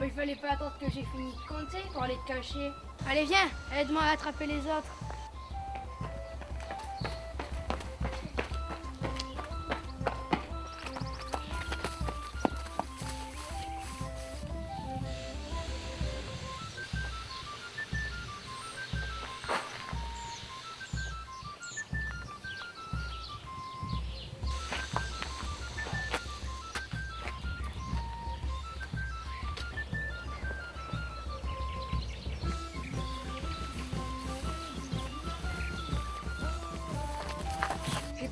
Mais il fallait pas attendre que j'ai fini de compter pour aller te cacher. Allez, viens, aide-moi à attraper les autres.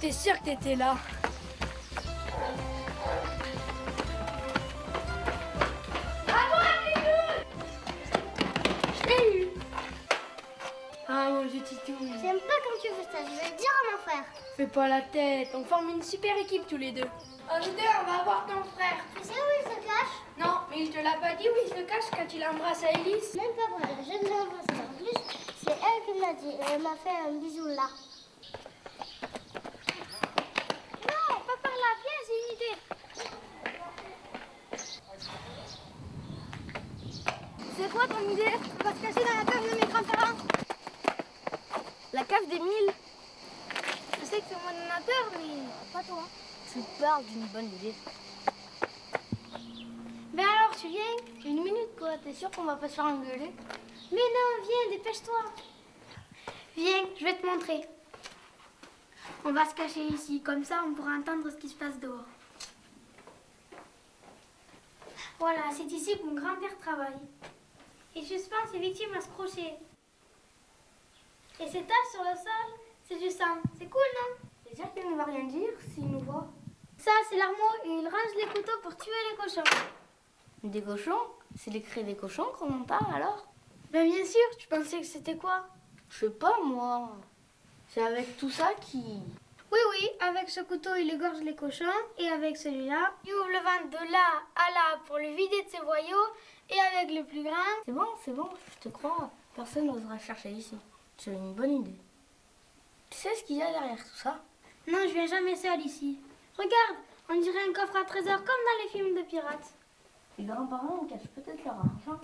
J'étais sûre que t'étais là. Je t'ai eu. Ah mon Dieu, Titou. J'aime pas quand tu fais ça, je vais le dire à mon frère. Fais pas la tête, on forme une super équipe tous les deux. Oh, nous deux, on va voir ton frère. Tu sais où il se cache? Non, mais il te l'a pas dit où il se cache quand il embrasse à Elise. Même pas vrai, je ne l'embrasse pas. En plus, c'est elle qui me l'a dit. Elle m'a fait un bisou là. Non, pas par là, viens, j'ai une idée. C'est quoi ton idée? On va se cacher dans la cave de mes grands-parents. La cave d'Émile. Je sais que tout le monde en a peur, mais pas toi. Tu parles d'une bonne idée. Ben alors, tu viens? Une minute quoi, t'es sûr qu'on va pas se faire engueuler? Mais non, viens, dépêche-toi. Viens, je vais te montrer. On va se cacher ici, comme ça on pourra entendre ce qui se passe dehors. Voilà, c'est ici que mon grand-père travaille. Et je pense ses victimes à se crocher. Et ces taches sur le sol, c'est du sang. C'est cool, non? C'est sûr qu'il ne va rien dire s'il nous voit. Ça, c'est l'armoire et il range les couteaux pour tuer les cochons. Des cochons? C'est les cris des cochons qu'on entend alors? Ben bien sûr, tu pensais que c'était quoi? Je sais pas moi. C'est avec tout ça qui... Oui, oui, avec ce couteau, il égorge les cochons. Et avec celui-là, il ouvre le ventre de là à là pour le vider de ses boyaux. Et avec le plus grand... C'est bon, je te crois. Personne n'osera chercher ici. C'est une bonne idée. Tu sais ce qu'il y a derrière tout ça? Non, je viens jamais seule ici. Regarde, on dirait un coffre à trésor comme dans les films de pirates. Les grands-parents cachent peut-être leur argent.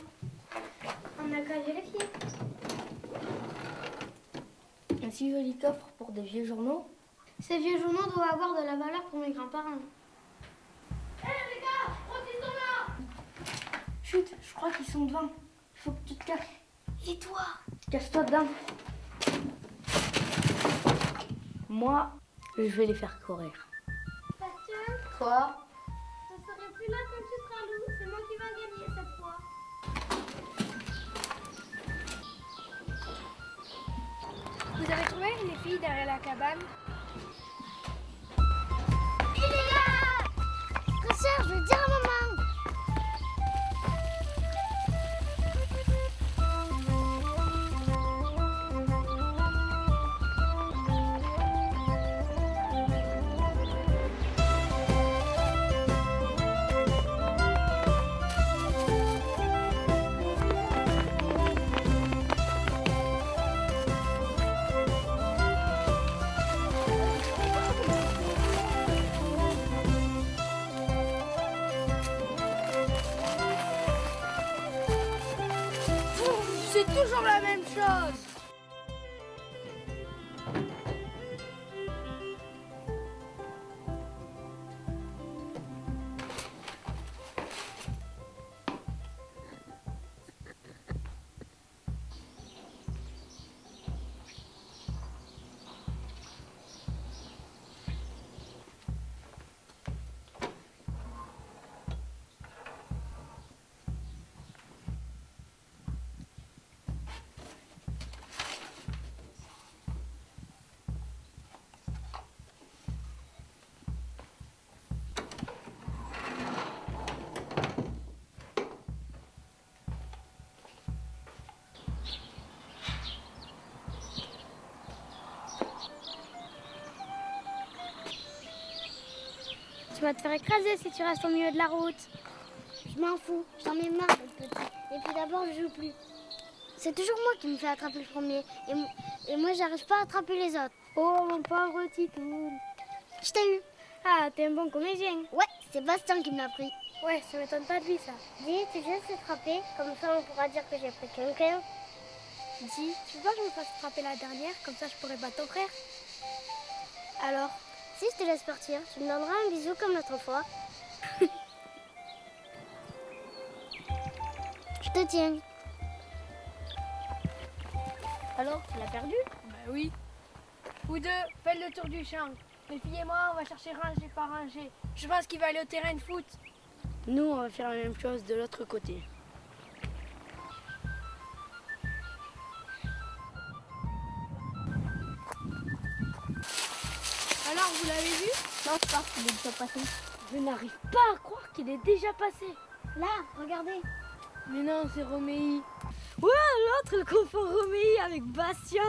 On n'a qu'à vérifier. Un si joli coffre pour des vieux journaux. Ces vieux journaux doivent avoir de la valeur pour mes grands-parents. Hé les gars, ils sont là! Chut, je crois qu'ils sont devant. Il faut que tu te caches. Et toi? Cache-toi dedans. Moi, je vais les faire courir. Bastien, Quoi? je serai plus là quand tu seras loup. C'est moi qui va gagner cette fois. Vous avez trouvé les filles derrière la cabane? Il est là! Professeur, je veux dire à maman. C'est toujours la même chose. Tu vas te faire écraser si tu restes au milieu de la route. Je m'en fous, j'en ai marre d'être petit. Et puis d'abord, je joue plus. C'est toujours moi qui me fais attraper le premier. Et moi, j'arrive pas à attraper les autres. Oh mon pauvre Titoun. Je t'ai eu. Ah, t'es un bon comédien. Ouais, c'est Bastien qui me l'a pris. Ouais, ça m'étonne pas de lui, ça. Dis, tu sais se frapper, comme ça on pourra dire que j'ai pris quelqu'un. Dis, tu veux pas que je me fasse frapper la dernière, comme ça je pourrais battre ton frère? Alors? Si je te laisse partir, tu me donneras un bisou comme l'autre fois. Je te tiens. Alors, tu l'as perdu? Bah oui. Vous deux, faites le tour du champ. Les filles et moi, on va chercher rangée par rangée. Je pense qu'il va aller au terrain de foot. Nous, on va faire la même chose de l'autre côté. Alors, vous l'avez vu? Non, je pense qu'il est déjà passé. Je n'arrive pas à croire qu'il est déjà passé. Là, regardez. Mais non, c'est Roméi. Ouais, l'autre, il confond Roméi avec Bastien.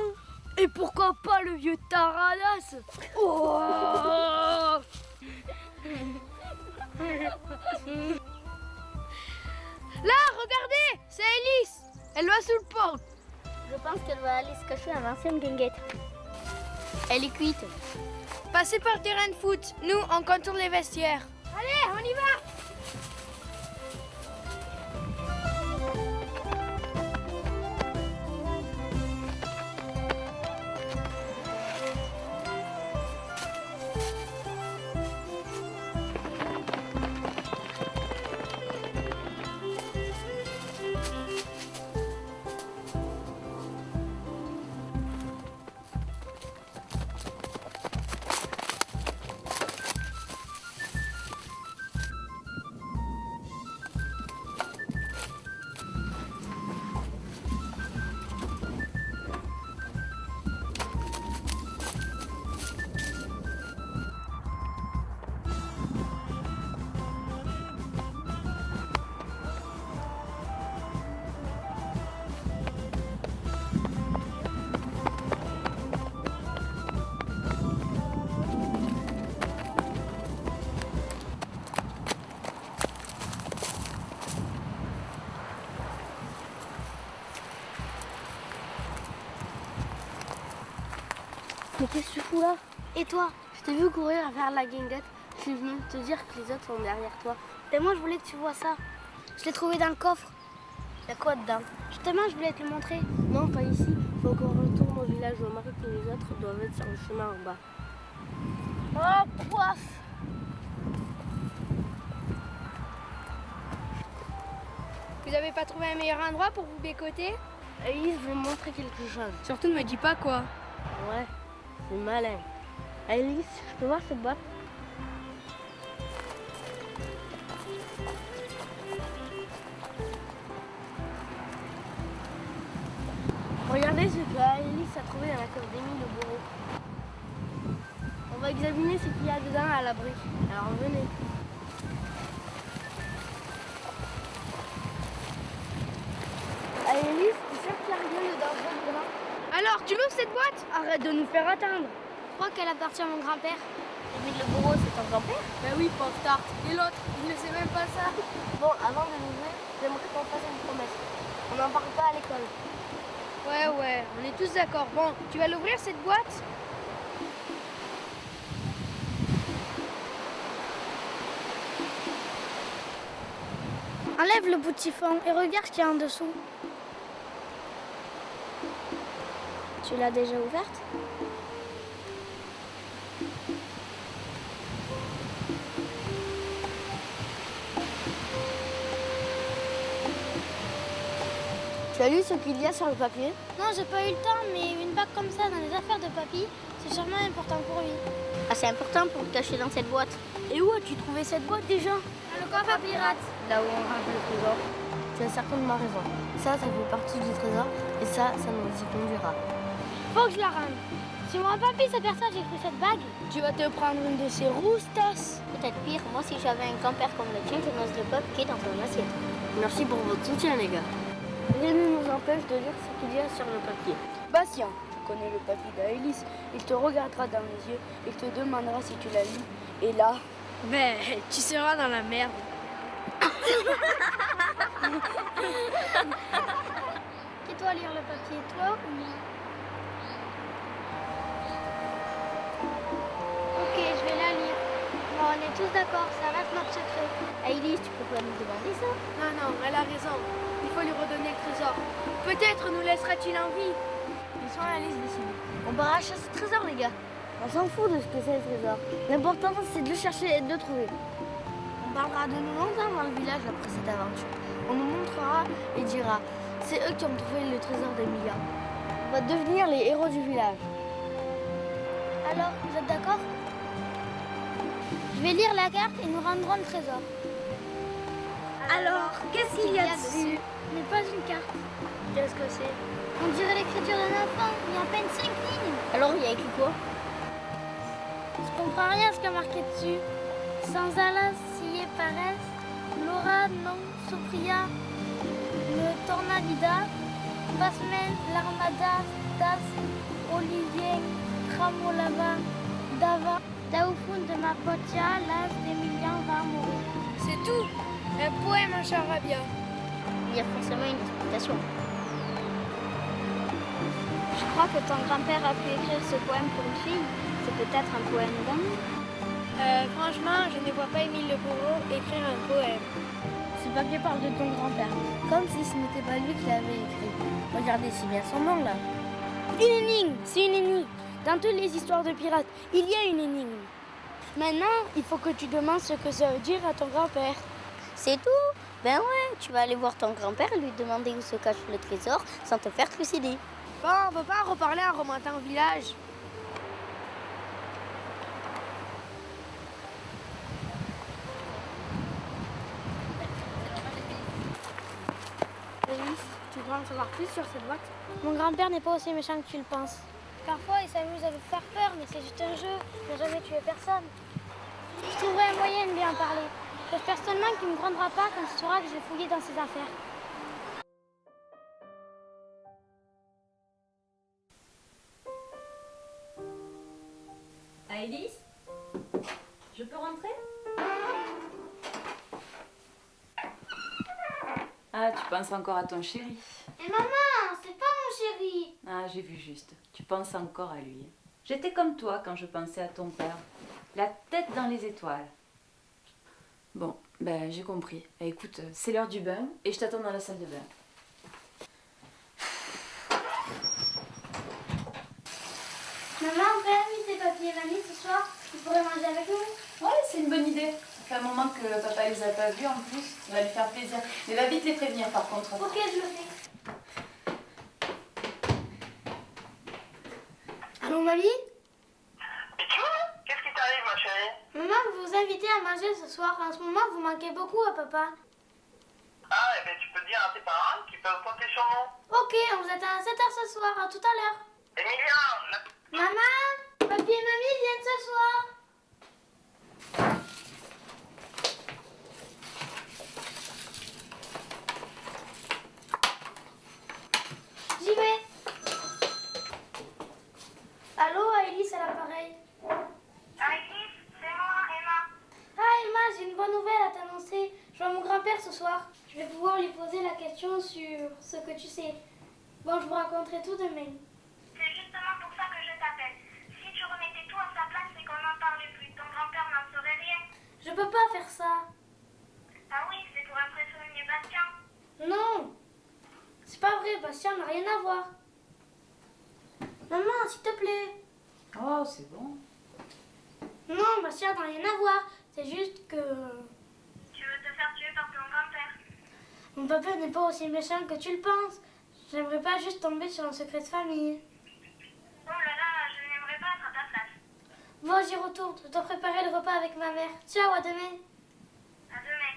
Et pourquoi pas le vieux Taradas? Oh Là, regardez, c'est Alice. Elle va sous le pont. Je pense qu'elle va aller se cacher à l'ancienne guinguette. Elle est cuite. Passez par le terrain de foot. Nous, on contourne les vestiaires. Allez, on y va. Mais qu'est-ce que tu fous là? Et toi? Je t'ai vu courir vers la guinguette. Je suis venu te dire que les autres sont derrière toi. Et moi, je voulais que tu vois ça. Je l'ai trouvé dans le coffre. Y'a quoi dedans? Justement, je voulais te le montrer. Non, pas ici. Faut qu'on retourne au village. Je remarque que les autres doivent être sur le chemin en bas. Oh, poif! Vous avez pas trouvé un meilleur endroit pour vous bécoter? Alice veut me montrer quelque chose. Surtout ne me dis pas quoi. Ouais, c'est malin. Alice, je peux voir cette boîte? Regardez ce que Alice a trouvé dans la coffre d'Émile Le Bourreau. On va examiner ce qu'il y a dedans à l'abri. Alors venez. Alice, tu sais qu'il n'y a rien dedans, dedans? Alors, tu m'ouvres cette boîte? Arrête de nous faire attendre. Je crois qu'elle appartient à mon grand-père. Émile Le Bourreau, c'est ton grand-père? Ben oui, pauvre tarte. Et l'autre, il ne sait même pas ça. Bon, avant de l'ouvrir, j'aimerais qu'on fasse une promesse. On n'en parle pas à l'école. Ouais, on est tous d'accord. Bon, tu vas l'ouvrir cette boîte? Enlève le bout de chiffon et regarde ce qu'il y a en dessous. Tu l'as déjà ouverte? Tu as lu ce qu'il y a sur le papier? Non, j'ai pas eu le temps, mais une bague comme ça dans les affaires de papy, c'est sûrement important pour lui. Ah, c'est important pour le cacher dans cette boîte. Et où as-tu trouvé cette boîte déjà? Dans le coffre à pirates. Là où on rate le trésor. Tu as certainement raison. Ça fait partie du trésor et ça nous y conduira. Faut que je la rende. Si mon papy s'aperçoit que j'ai pris cette bague, Tu vas te prendre une de ces roustas. peut-être pire, moi si j'avais un grand-père comme le tien, je n'ose pas piquer dans ton assiette. Merci pour votre soutien, les gars. Rien ne nous empêche de lire ce qu'il y a sur le papier. Bastien, tu connais le papier d'Alice. Il te regardera dans les yeux, il te demandera si tu l'as lu. Et là, Ben, tu seras dans la merde. Qui doit lire le papier, toi ou moi? Ok, je vais la lire. Bon, on est tous d'accord, ça reste notre secret. Alice, tu peux pas nous demander ça? Non, non, elle a raison. Il faut lui redonner le trésor. Peut-être nous laissera-t-il en vie. Ils sont à Alice décider. On va racheter ce trésor, les gars. On s'en fout de ce que c'est le trésor. L'important, c'est de le chercher et de le trouver. On parlera de nous longtemps dans le village après cette aventure. On nous montrera et dira, c'est eux qui ont trouvé le trésor d'Emilia. On va devenir les héros du village. Alors, vous êtes d'accord? Je vais lire la carte et nous rendrons le trésor. Alors, qu'est-ce qu'il y a dessus? Ce n'est pas une carte. Qu'est-ce que c'est? On dirait l'écriture d'un enfant, il y a à peine 5 lignes. Alors, il y a écrit quoi? Je comprends rien à ce qu'il y a marqué dessus. Sans alas, sié pares, Laura non sopria, le tornavida, pasmel, l'armada, das, olivier, tramolava, dava, daufun de ma potia, las d'Emilien va mourir. C'est tout. Un poème en charabia. Il y a forcément une explication. Je crois que ton grand-père a pu écrire ce poème pour une fille. C'est peut-être un poème d'amour. Franchement, je ne vois pas Émile Le Bourreau écrire un poème. Ce papier parle de ton grand-père, comme si ce n'était pas lui qui l'avait écrit. Regardez, c'est bien son nom là. Une énigme, c'est une énigme. Dans toutes les histoires de pirates, il y a une énigme. Maintenant, il faut que tu demandes ce que ça veut dire à ton grand-père. C'est tout? Ben ouais, tu vas aller voir ton grand-père et lui demander où se cache le trésor sans te faire trucider. Bon, on peut pas reparler en remontant au village. Alice, tu voudrais en savoir plus sur cette boîte? Mon grand-père n'est pas aussi méchant que tu le penses. Parfois, il s'amuse à nous faire peur, mais c'est juste un jeu. Il n'a jamais tué personne. Je trouverai un moyen de lui en parler. J'espère seulement qu'il ne me prendra pas quand il saura que j'ai fouillé dans ses affaires. Alice, je peux rentrer? Ah, tu penses encore à ton chéri. Mais maman, c'est pas mon chéri. Ah, j'ai vu juste. Tu penses encore à lui. J'étais comme toi quand je pensais à ton père. La tête dans les étoiles. Bon, ben j'ai compris. Écoute, c'est l'heure du bain et je t'attends dans la salle de bain. Maman, on peut inviter papy et mamie ce soir. Ils pourraient manger avec nous. Ouais, c'est une bonne idée. Ça fait un moment que papa les a pas vus en plus. Ça va lui faire plaisir. Mais va vite les prévenir par contre. Ok, je le fais. Allô, mamie? Qu'est-ce qui t'arrive, ma chérie? Maman, vous vous invitez à manger ce soir. En ce moment, vous manquez beaucoup à papa. Ah, eh bien, tu peux dire à tes parents qu'ils peuvent compter sur nous. Ok, on vous attend à 7h ce soir. À tout à l'heure. Emilia, Maman, papy et mamie viennent ce soir. J'y vais. Allô, Alice à l'appareil. Alice, c'est moi, Emma. Ah Emma, j'ai une bonne nouvelle à t'annoncer. Je vois mon grand-père ce soir. Je vais pouvoir lui poser la question sur ce que tu sais. Bon, je vous raconterai tout demain. C'est justement pour ça que je t'appelle. Si tu remettais tout à sa place, c'est qu'on n'en parlait plus. Ton grand-père n'en saurait rien. Je peux pas faire ça. Ah oui, c'est pour impressionner Bastien. Non. C'est pas vrai, Bastien n'a rien à voir. Maman, s'il te plaît. Oh, c'est bon. Non, Bastien n'a rien à voir. C'est juste que Tu veux te faire tuer par ton grand-père. mon papa n'est pas aussi méchant que tu le penses. J'aimerais pas juste tomber sur un secret de famille. Oh là là, je n'aimerais pas être à ta place. Bon, j'y retourne. Je dois préparer le repas avec ma mère. Ciao, à demain. À demain.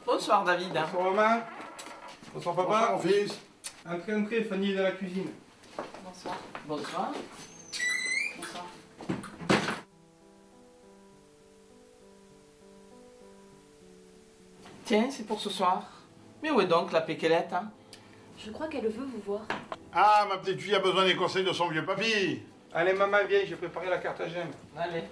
Bonsoir David. Bonsoir maman. Bonsoir papa. Bonsoir, mon fils. Entrez, Fanny est dans la cuisine. Bonsoir. Bonsoir. Bonsoir. Tiens, c'est pour ce soir. Mais où est donc la péquelette, hein? Je crois qu'elle veut vous voir. Ah, ma petite fille a besoin des conseils de son vieux papy. Allez maman, viens, j'ai préparé la carte à gemme. Allez.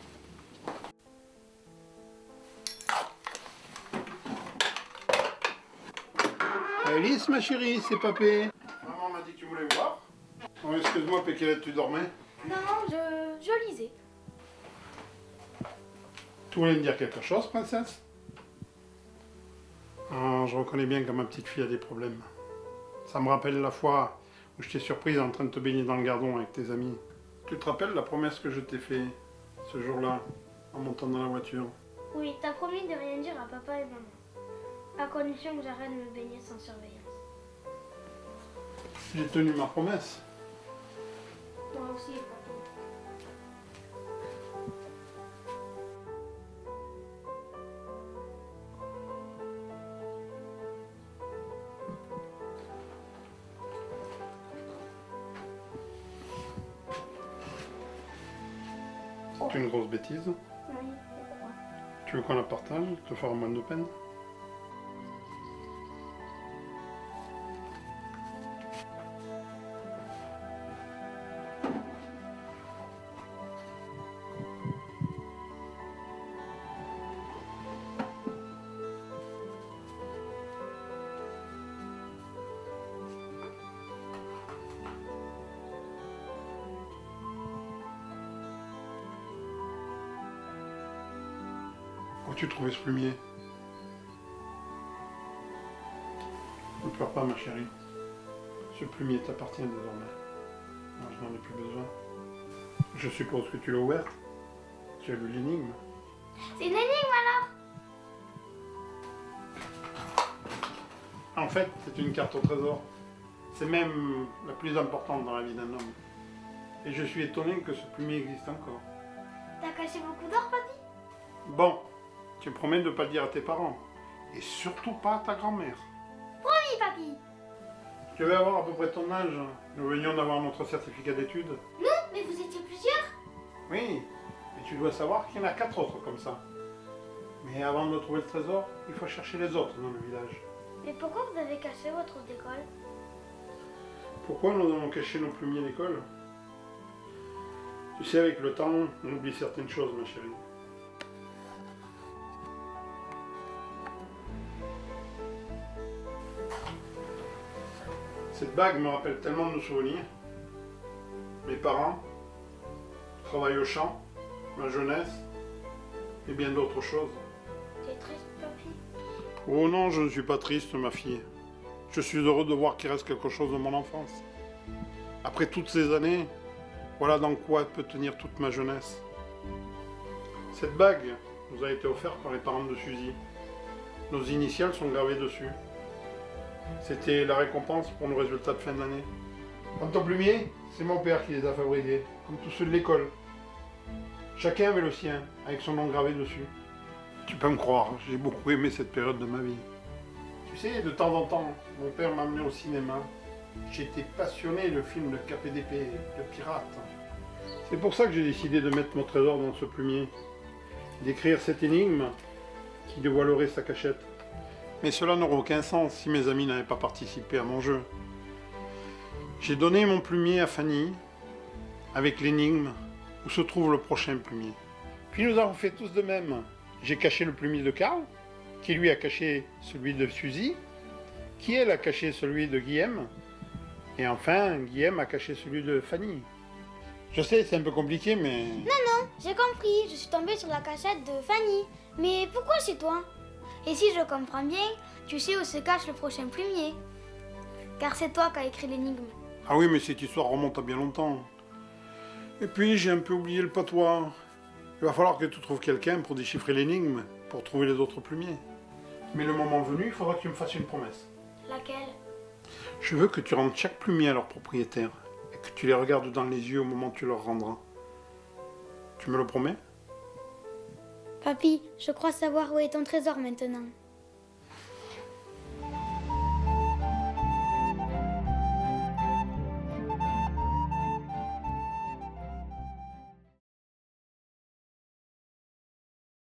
Alice, ma chérie, c'est papé. Maman m'a dit que tu voulais me voir. Oh, excuse-moi, Pékelette, tu dormais? Non, je lisais. Tu voulais me dire quelque chose, princesse? Ah, je reconnais bien que ma petite fille a des problèmes. Ça me rappelle la fois où je t'ai surprise en train de te baigner dans le gardon avec tes amis. Tu te rappelles la promesse que je t'ai faite ce jour-là, en montant dans la voiture? Oui, t'as promis de rien dire à papa et maman. À condition que j'arrête de me baigner sans surveillance. J'ai tenu ma promesse. Moi aussi, papa. C'est une grosse bêtise. Oui, c'est pourquoi. Tu veux qu'on la partage? Te fera moins de peine? Où as-tu trouvé ce plumier? Ne pleure pas, ma chérie. Ce plumier t'appartient désormais. Moi, je n'en ai plus besoin. Je suppose que tu l'as ouverte. Tu as lu l'énigme. C'est une énigme alors? En fait, c'est une carte au trésor. C'est même la plus importante dans la vie d'un homme. Et je suis étonné que ce plumier existe encore. T'as caché beaucoup d'or, papy? Bon, tu me promets de ne pas le dire à tes parents. Et surtout pas à ta grand-mère. Oui, papy. Tu vas avoir à peu près ton âge. Nous venions d'avoir notre certificat d'études. Nous? Mais vous étiez plusieurs? Oui, et tu dois savoir qu'il y en a 4 autres comme ça. Mais avant de trouver le trésor, il faut chercher les autres dans le village. Mais pourquoi vous avez caché votre école? Pourquoi nous avons caché nos plumiers d'école? Tu sais, avec le temps, on oublie certaines choses, ma chérie. Cette bague me rappelle tellement de nos souvenirs. Mes parents, le travail au champ, ma jeunesse, et bien d'autres choses. T'es triste, papy? Oh non, je ne suis pas triste, ma fille. Je suis heureux de voir qu'il reste quelque chose de mon enfance. Après toutes ces années, voilà dans quoi peut tenir toute ma jeunesse. Cette bague nous a été offerte par les parents de Suzy. Nos initiales sont gravées dessus. C'était la récompense pour nos résultats de fin d'année. Quant aux plumiers, c'est mon père qui les a fabriqués, comme tous ceux de l'école. Chacun avait le sien, avec son nom gravé dessus. Tu peux me croire, j'ai beaucoup aimé cette période de ma vie. Tu sais, de temps en temps, mon père m'amenait au cinéma. J'étais passionné de films de KPDP, de pirates. C'est pour ça que j'ai décidé de mettre mon trésor dans ce plumier. D'écrire cette énigme qui dévoilerait sa cachette. Mais cela n'aurait aucun sens si mes amis n'avaient pas participé à mon jeu. J'ai donné mon plumier à Fanny, avec l'énigme où se trouve le prochain plumier. Puis nous avons fait tous de même. J'ai caché le plumier de Karl, qui lui a caché celui de Suzy, qui elle a caché celui de Guillaume, et enfin Guillaume a caché celui de Fanny. Je sais, c'est un peu compliqué, mais... Non, j'ai compris. Je suis tombée sur la cachette de Fanny. Mais pourquoi chez toi? Et si je comprends bien, tu sais où se cache le prochain plumier. Car c'est toi qui as écrit l'énigme. Ah oui, mais cette histoire remonte à bien longtemps. Et puis j'ai un peu oublié le patois. Il va falloir que tu trouves quelqu'un pour déchiffrer l'énigme, pour trouver les autres plumiers. Mais le moment venu, il faudra que tu me fasses une promesse. Laquelle? Je veux que tu rendes chaque plumier à leur propriétaire, et que tu les regardes dans les yeux au moment où tu leur rendras. Tu me le promets? Papy, je crois savoir où est ton trésor maintenant.